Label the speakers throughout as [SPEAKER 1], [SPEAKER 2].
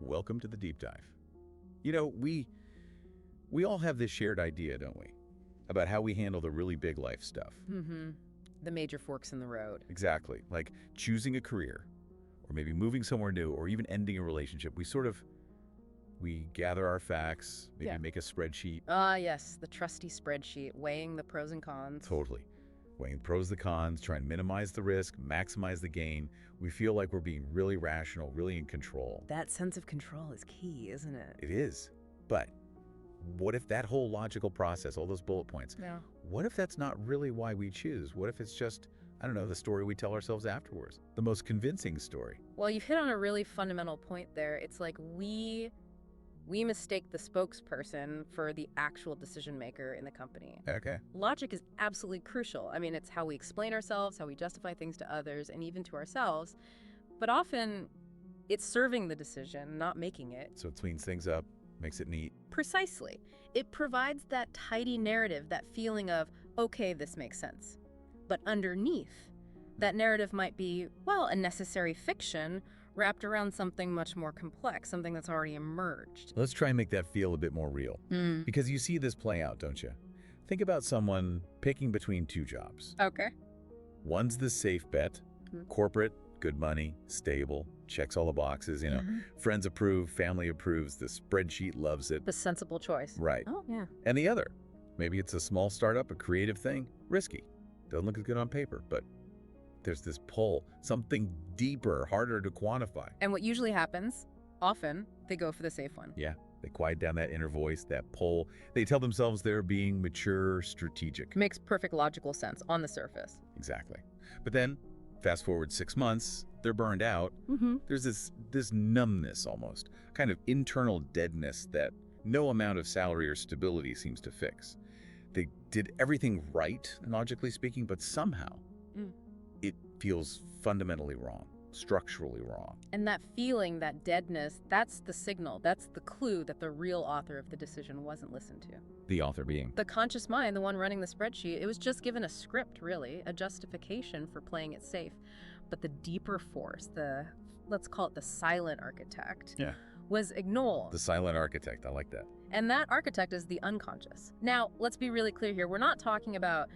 [SPEAKER 1] welcome to the deep dive. We all have this shared idea, don't we? About how we handle the really big life stuff.
[SPEAKER 2] Mm-hmm. The major forks in the road.
[SPEAKER 1] Exactly. Like choosing a career, or maybe moving somewhere new, or even ending a relationship. We gather our facts, maybe make a spreadsheet.
[SPEAKER 2] Ah, yes, the trusty spreadsheet, weighing the pros and cons.
[SPEAKER 1] Totally. Weighing the pros, the cons, trying to minimize the risk, maximize the gain. We feel like we're being really rational, really in control.
[SPEAKER 2] That sense of control is key, isn't it?
[SPEAKER 1] It is. But what if that whole logical process, all those bullet points, what if that's not really why we choose? What if it's just, I don't know, the story we tell ourselves afterwards? The most convincing story.
[SPEAKER 2] Well, you've hit on a really fundamental point there. It's like we mistake the spokesperson for the actual decision maker in the company.
[SPEAKER 1] Okay.
[SPEAKER 2] Logic is absolutely crucial. I mean, it's how we explain ourselves, how we justify things to others, and even to ourselves. But often, it's serving the decision, not making it.
[SPEAKER 1] So it cleans things up, makes it neat.
[SPEAKER 2] Precisely. It provides that tidy narrative, that feeling of, okay, this makes sense. But underneath, that narrative might be, well, a necessary fiction wrapped around something much more complex, something that's already emerged.
[SPEAKER 1] Let's try and make that feel a bit more real. Because you see this play out, don't you? Think about someone picking between two jobs.
[SPEAKER 2] Okay.
[SPEAKER 1] One's the safe bet, corporate, good money, stable, checks all the boxes, friends approve, family approves, the spreadsheet loves it.
[SPEAKER 2] The sensible choice.
[SPEAKER 1] Right.
[SPEAKER 2] Oh, yeah.
[SPEAKER 1] And the other, maybe it's a small startup, a creative thing, risky. Doesn't look as good on paper, but there's this pull, something deeper, harder to quantify.
[SPEAKER 2] And what usually happens, often, they go for the safe one.
[SPEAKER 1] Yeah, they quiet down that inner voice, that pull. They tell themselves they're being mature, strategic.
[SPEAKER 2] Makes perfect logical sense on the surface.
[SPEAKER 1] Exactly. But then, fast forward 6 months, they're burned out. There's this numbness almost, kind of internal deadness that no amount of salary or stability seems to fix. They did everything right, logically speaking, but somehow it feels fundamentally wrong, structurally wrong.
[SPEAKER 2] And that feeling, that deadness, that's the signal, that's the clue that the real author of the decision wasn't listened to.
[SPEAKER 1] The author being?
[SPEAKER 2] The conscious mind, the one running the spreadsheet, it was just given a script, really, a justification for playing it safe. But the deeper force, let's call it the silent architect, was ignored.
[SPEAKER 1] The silent architect, I like that.
[SPEAKER 2] And that architect is the unconscious. Now, let's be really clear here. We're not talking about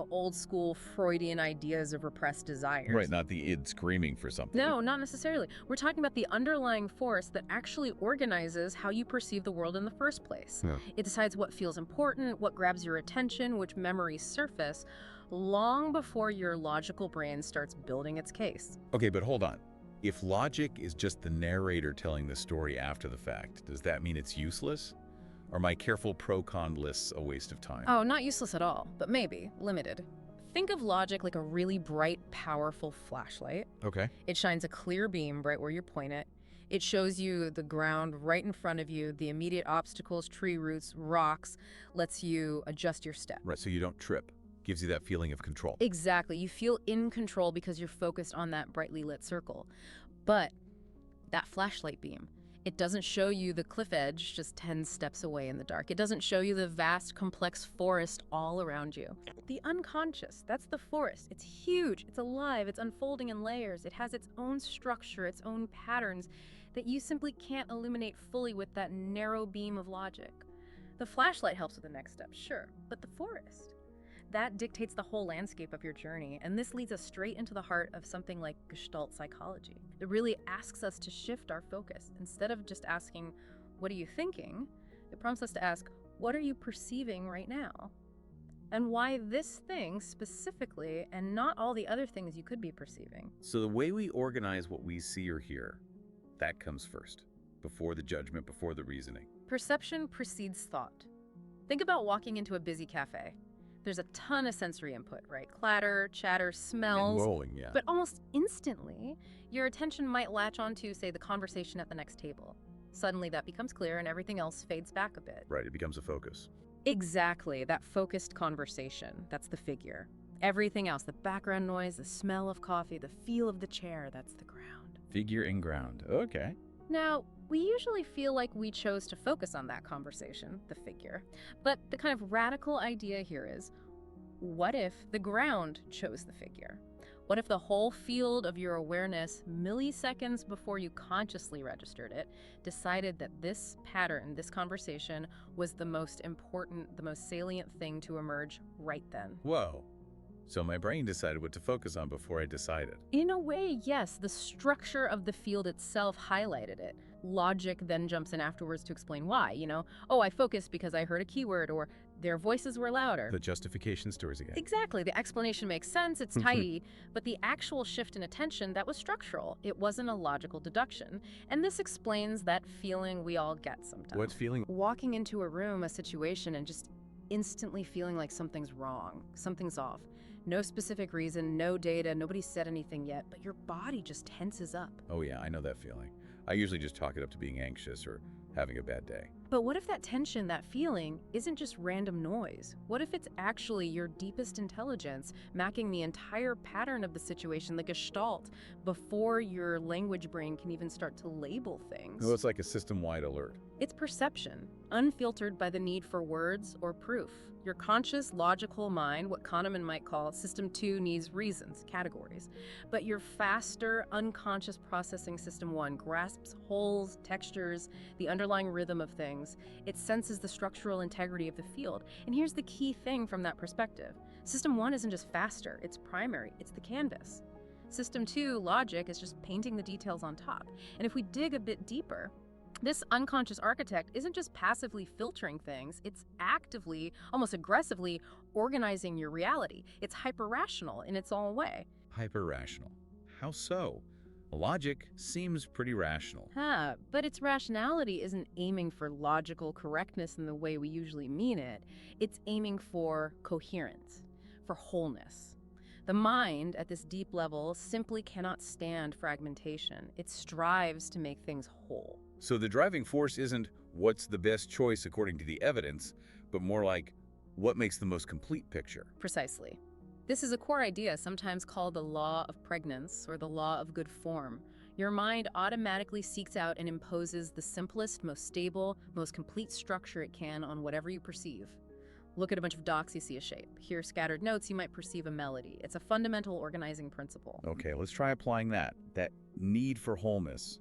[SPEAKER 2] old school Freudian ideas of repressed desires.
[SPEAKER 1] Right, not the id screaming for something.
[SPEAKER 2] No, not necessarily. We're talking about the underlying force that actually organizes how you perceive the world in the first place. It decides what feels important, what grabs your attention, which memories surface, long before your logical brain starts building its case.
[SPEAKER 1] Okay, but hold on. If logic is just the narrator telling the story after the fact, does that mean it's useless? Are my careful pro-con lists a waste of time?
[SPEAKER 2] Oh, not useless at all, but maybe limited. Think of logic like a really bright, powerful flashlight.
[SPEAKER 1] Okay.
[SPEAKER 2] It shines a clear beam right where you point it. It shows you the ground right in front of you, the immediate obstacles, tree roots, rocks, lets you adjust your step.
[SPEAKER 1] Right, so you don't trip. Gives you that feeling of control.
[SPEAKER 2] Exactly. You feel in control because you're focused on that brightly lit circle. But that flashlight beam, it doesn't show you the cliff edge just 10 steps away in the dark. It doesn't show you the vast, complex forest all around you. The unconscious, that's the forest. It's huge, it's alive, it's unfolding in layers. It has its own structure, its own patterns that you simply can't illuminate fully with that narrow beam of logic. The flashlight helps with the next step, sure, but the forest, that dictates the whole landscape of your journey, and this leads us straight into the heart of something like Gestalt psychology. It really asks us to shift our focus. Instead of just asking, what are you thinking? It prompts us to ask, what are you perceiving right now? And why this thing specifically, and not all the other things you could be perceiving.
[SPEAKER 1] So the way we organize what we see or hear, that comes first, before the judgment, before the reasoning.
[SPEAKER 2] Perception precedes thought. Think about walking into a busy cafe. There's a ton of sensory input, right? Clatter, chatter, smells.
[SPEAKER 1] And rolling, yeah.
[SPEAKER 2] But almost instantly, your attention might latch onto, say, the conversation at the next table. Suddenly that becomes clear and everything else fades back a bit.
[SPEAKER 1] Right, it becomes a focus.
[SPEAKER 2] Exactly, that focused conversation, that's the figure. Everything else, the background noise, the smell of coffee, the feel of the chair, that's the ground.
[SPEAKER 1] Figure and ground, okay.
[SPEAKER 2] Now, we usually feel like we chose to focus on that conversation, the figure. But the kind of radical idea here is, what if the ground chose the figure? What if the whole field of your awareness, milliseconds before you consciously registered it, decided that this pattern, this conversation, was the most important, the most salient thing to emerge right then?
[SPEAKER 1] Whoa. So my brain decided what to focus on before I decided.
[SPEAKER 2] In a way, yes, the structure of the field itself highlighted it. Logic then jumps in afterwards to explain why, oh, I focused because I heard a keyword, or their voices were louder.
[SPEAKER 1] The justification stories again.
[SPEAKER 2] Exactly. The explanation makes sense, it's tidy, but the actual shift in attention, that was structural. It wasn't a logical deduction. And this explains that feeling we all get sometimes.
[SPEAKER 1] What feeling?
[SPEAKER 2] Walking into a room, a situation, and just instantly feeling like something's wrong, something's off. No specific reason, no data, nobody said anything yet, but your body just tenses up.
[SPEAKER 1] Oh yeah, I know that feeling. I usually just chalk it up to being anxious or having a bad day.
[SPEAKER 2] But what if that tension, that feeling, isn't just random noise? What if it's actually your deepest intelligence mapping the entire pattern of the situation, the gestalt, before your language brain can even start to label things?
[SPEAKER 1] Well, it's like a system-wide alert.
[SPEAKER 2] It's perception, unfiltered by the need for words or proof. Your conscious, logical mind, what Kahneman might call System 2, needs reasons, categories. But your faster, unconscious processing System 1 grasps holes, textures, the underlying rhythm of things. It senses the structural integrity of the field. And here's the key thing from that perspective. System 1 isn't just faster, it's primary, it's the canvas. System 2, logic, is just painting the details on top. And if we dig a bit deeper, this unconscious architect isn't just passively filtering things, it's actively, almost aggressively, organizing your reality. It's hyper-rational in its own way.
[SPEAKER 1] Hyper-rational. How so? Logic seems pretty rational.
[SPEAKER 2] But its rationality isn't aiming for logical correctness in the way we usually mean it. It's aiming for coherence, for wholeness. The mind, at this deep level, simply cannot stand fragmentation. It strives to make things whole.
[SPEAKER 1] So the driving force isn't what's the best choice according to the evidence, but more like what makes the most complete picture.
[SPEAKER 2] Precisely. This is a core idea, sometimes called the law of pregnance or the law of good form. Your mind automatically seeks out and imposes the simplest, most stable, most complete structure it can on whatever you perceive. Look at a bunch of dots, you see a shape. Hear scattered notes, you might perceive a melody. It's a fundamental organizing principle.
[SPEAKER 1] Okay, let's try applying that need for wholeness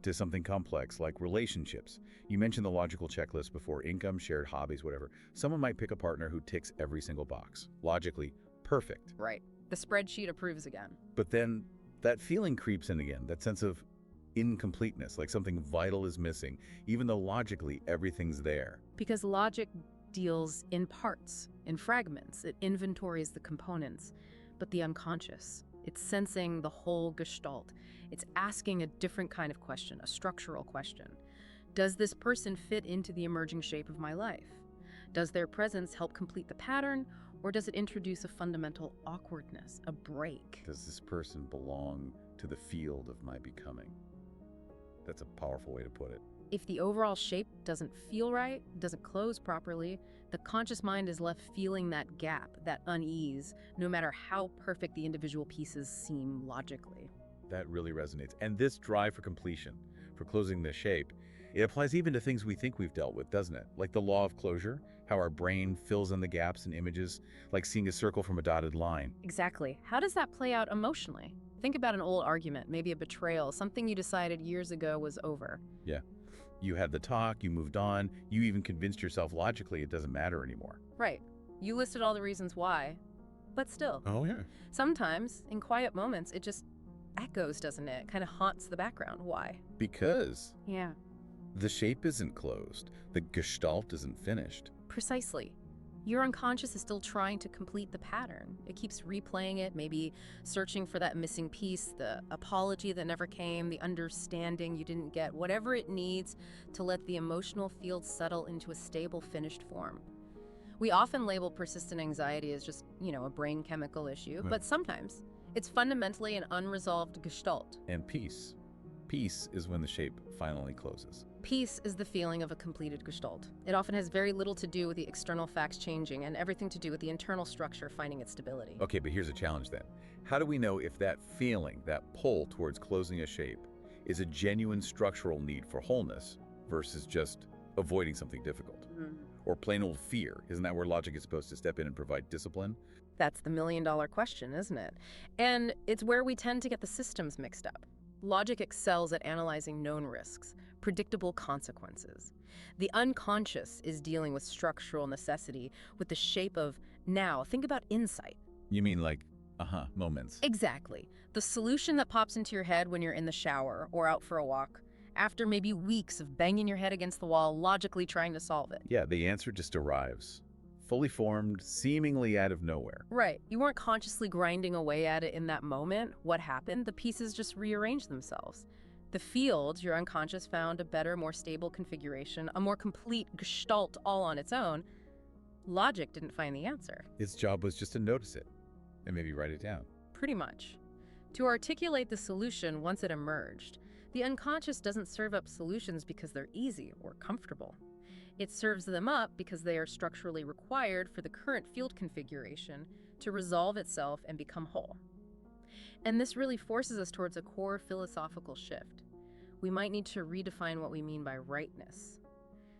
[SPEAKER 1] to something complex like relationships. You mentioned the logical checklist before: income, shared hobbies, whatever. Someone might pick a partner who ticks every single box. Logically, perfect.
[SPEAKER 2] Right. The spreadsheet approves again.
[SPEAKER 1] But then that feeling creeps in again, that sense of incompleteness, like something vital is missing, even though logically everything's there.
[SPEAKER 2] Because logic deals in parts, in fragments. It inventories the components. But the unconscious, it's sensing the whole gestalt. It's asking a different kind of question, a structural question. Does this person fit into the emerging shape of my life? Does their presence help complete the pattern, or does it introduce a fundamental awkwardness, a break?
[SPEAKER 1] Does this person belong to the field of my becoming? That's a powerful way to put it.
[SPEAKER 2] If the overall shape doesn't feel right, doesn't close properly, the conscious mind is left feeling that gap, that unease, no matter how perfect the individual pieces seem logically.
[SPEAKER 1] That really resonates. And this drive for completion, for closing the shape, it applies even to things we think we've dealt with, doesn't it? Like the law of closure, how our brain fills in the gaps in images, like seeing a circle from a dotted line.
[SPEAKER 2] Exactly. How does that play out emotionally? Think about an old argument, maybe a betrayal, something you decided years ago was over.
[SPEAKER 1] Yeah. You had the talk, you moved on, you even convinced yourself logically it doesn't matter anymore.
[SPEAKER 2] Right. You listed all the reasons why, but still.
[SPEAKER 1] Oh, yeah.
[SPEAKER 2] Sometimes, in quiet moments, it just echoes, doesn't it? Kind of haunts the background. Why?
[SPEAKER 1] Because
[SPEAKER 2] Yeah.
[SPEAKER 1] the shape isn't closed. The gestalt isn't finished.
[SPEAKER 2] Precisely. Your unconscious is still trying to complete the pattern. It keeps replaying it, maybe searching for that missing piece, the apology that never came, the understanding you didn't get, whatever it needs to let the emotional field settle into a stable, finished form. We often label persistent anxiety as just, a brain chemical issue, but sometimes it's fundamentally an unresolved gestalt.
[SPEAKER 1] And peace. Peace is when the shape finally closes.
[SPEAKER 2] Peace is the feeling of a completed gestalt. It often has very little to do with the external facts changing and everything to do with the internal structure finding its stability.
[SPEAKER 1] Okay, but here's a challenge then. How do we know if that feeling, that pull towards closing a shape, is a genuine structural need for wholeness versus just avoiding something difficult? Or plain old fear? Isn't that where logic is supposed to step in and provide discipline?
[SPEAKER 2] That's the million-dollar question, isn't it? And it's where we tend to get the systems mixed up. Logic excels at analyzing known risks, predictable consequences. The unconscious is dealing with structural necessity with the shape of now. Think about insight.
[SPEAKER 1] You mean like, moments?
[SPEAKER 2] Exactly. The solution that pops into your head when you're in the shower or out for a walk, after maybe weeks of banging your head against the wall, logically trying to solve it.
[SPEAKER 1] Yeah, the answer just arrives. Fully formed, seemingly out of nowhere.
[SPEAKER 2] Right. You weren't consciously grinding away at it in that moment. What happened? The pieces just rearranged themselves. The field, your unconscious found a better, more stable configuration, a more complete gestalt all on its own. Logic didn't find the answer.
[SPEAKER 1] Its job was just to notice it and maybe write it down.
[SPEAKER 2] Pretty much. To articulate the solution once it emerged, the unconscious doesn't serve up solutions because they're easy or comfortable. It serves them up because they are structurally required for the current field configuration to resolve itself and become whole. And this really forces us towards a core philosophical shift. We might need to redefine what we mean by rightness.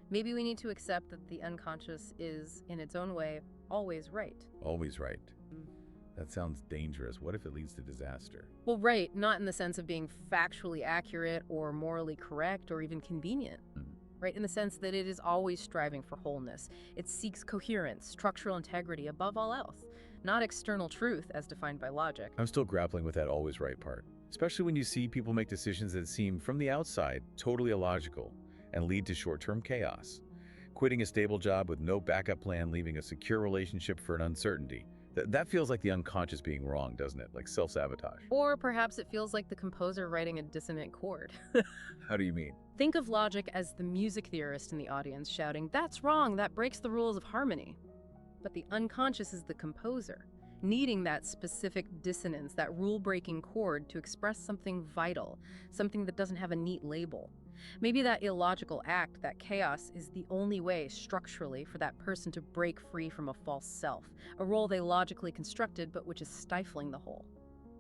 [SPEAKER 2] Maybe we need to accept that the unconscious is, in its own way, always right.
[SPEAKER 1] Always right. That sounds dangerous. What if it leads to disaster?
[SPEAKER 2] Well, right, not in the sense of being factually accurate or morally correct or even convenient. Right, in the sense that it is always striving for wholeness. It seeks coherence, structural integrity above all else, not external truth as defined by logic.
[SPEAKER 1] I'm still grappling with that always right part, especially when you see people make decisions that seem, from the outside, totally illogical and lead to short-term chaos. Quitting a stable job with no backup plan, leaving a secure relationship for an uncertainty. That feels like the unconscious being wrong, doesn't it? Like self-sabotage.
[SPEAKER 2] Or perhaps it feels like the composer writing a dissonant chord.
[SPEAKER 1] How do you mean?
[SPEAKER 2] Think of logic as the music theorist in the audience shouting, "That's wrong, that breaks the rules of harmony." But the unconscious is the composer, needing that specific dissonance, that rule-breaking chord to express something vital, something that doesn't have a neat label. Maybe that illogical act, that chaos, is the only way structurally for that person to break free from a false self, a role they logically constructed but which is stifling the whole.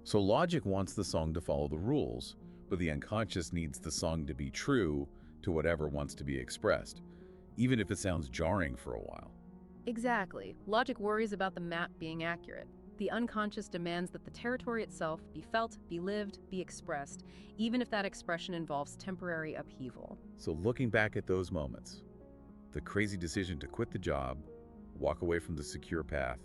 [SPEAKER 1] So logic wants the song to follow the rules, but the unconscious needs the song to be true to whatever wants to be expressed, even if it sounds jarring for a while.
[SPEAKER 2] Exactly. Logic worries about the map being accurate. The unconscious demands that the territory itself be felt, be lived, be expressed, even if that expression involves temporary upheaval.
[SPEAKER 1] So looking back at those moments, the crazy decision to quit the job, walk away from the secure path,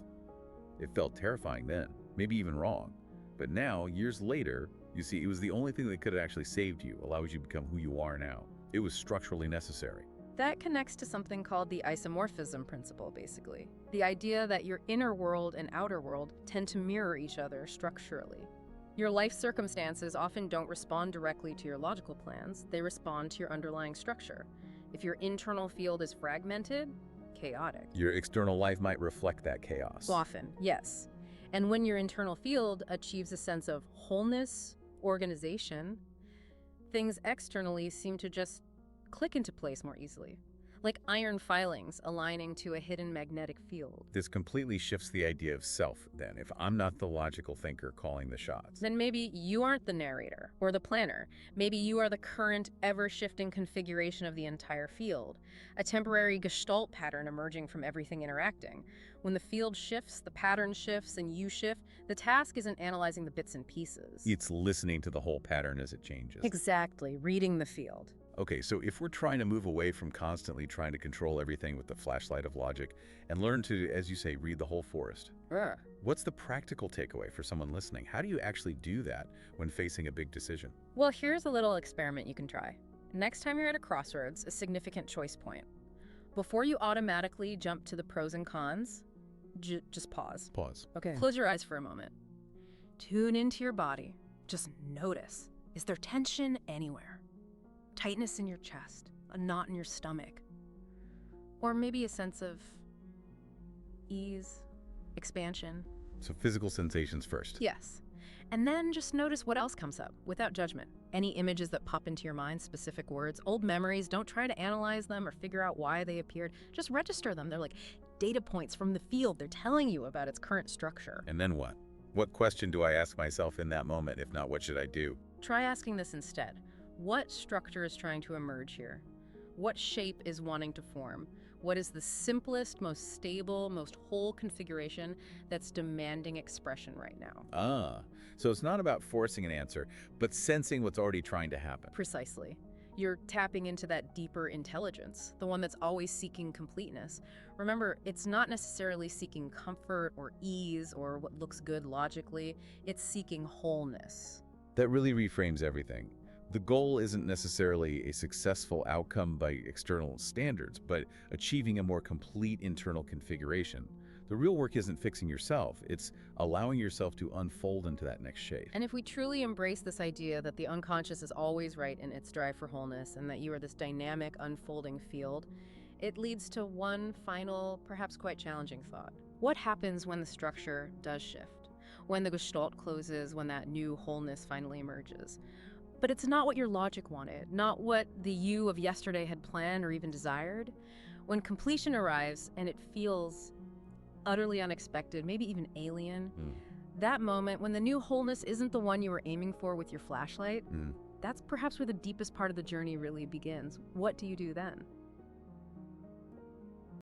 [SPEAKER 1] it felt terrifying then, maybe even wrong. But now, years later, you see, it was the only thing that could have actually saved you, allows you to become who you are now. It was structurally necessary.
[SPEAKER 2] That connects to something called the isomorphism principle, basically. The idea that your inner world and outer world tend to mirror each other structurally. Your life circumstances often don't respond directly to your logical plans, they respond to your underlying structure. If your internal field is fragmented, chaotic.
[SPEAKER 1] Your external life might reflect that chaos.
[SPEAKER 2] Often, yes. And when your internal field achieves a sense of wholeness, organization, things externally seem to just click into place more easily, like iron filings aligning to a hidden magnetic field.
[SPEAKER 1] This completely shifts the idea of self, then. If I'm not the logical thinker calling the shots,
[SPEAKER 2] Then maybe you aren't the narrator or the planner. Maybe you are the current, ever-shifting configuration of the entire field, a temporary gestalt pattern emerging from everything interacting. When the field shifts, the pattern shifts, and you shift, the task isn't analyzing the bits and pieces.
[SPEAKER 1] it's listening to the whole pattern as it changes.
[SPEAKER 2] Exactly, reading the field.
[SPEAKER 1] Okay, so if we're trying to move away from constantly trying to control everything with the flashlight of logic and learn to, as you say, read the whole forest, what's the practical takeaway for someone listening? How do you actually do that when facing a big decision?
[SPEAKER 2] Well, here's a little experiment you can try. Next time you're at a crossroads, a significant choice point, before you automatically jump to the pros and cons, just pause.
[SPEAKER 1] Pause.
[SPEAKER 2] Okay. Close your eyes for a moment. Tune into your body. Just notice. Is there tension anywhere? Tightness in your chest, a knot in your stomach, or maybe a sense of ease, expansion.
[SPEAKER 1] So physical sensations first.
[SPEAKER 2] Yes. And then just notice what else comes up, without judgment. Any images that pop into your mind, specific words, old memories, don't try to analyze them or figure out why they appeared. Just register them. They're like data points from the field. They're telling you about its current structure.
[SPEAKER 1] And then what? What question do I ask myself in that moment? If not, what should I do?
[SPEAKER 2] Try asking this instead. What structure is trying to emerge here? What shape is wanting to form? What is the simplest, most stable, most whole configuration that's demanding expression right now?
[SPEAKER 1] Ah, so it's not about forcing an answer, but sensing what's already trying to happen.
[SPEAKER 2] Precisely. You're tapping into that deeper intelligence, the one that's always seeking completeness. Remember, it's not necessarily seeking comfort or ease or what looks good logically. It's seeking wholeness.
[SPEAKER 1] That really reframes everything. The goal isn't necessarily a successful outcome by external standards, but achieving a more complete internal configuration. The real work isn't fixing yourself, it's allowing yourself to unfold into that next shape.
[SPEAKER 2] And if we truly embrace this idea that the unconscious is always right in its drive for wholeness and that you are this dynamic, unfolding field, it leads to one final, perhaps quite challenging thought. What happens when the structure does shift? When the gestalt closes, when that new wholeness finally emerges? But it's not what your logic wanted, not what the you of yesterday had planned or even desired. When completion arrives and it feels utterly unexpected, maybe even alien, that moment when the new wholeness isn't the one you were aiming for with your flashlight, that's perhaps where the deepest part of the journey really begins. What do you do then?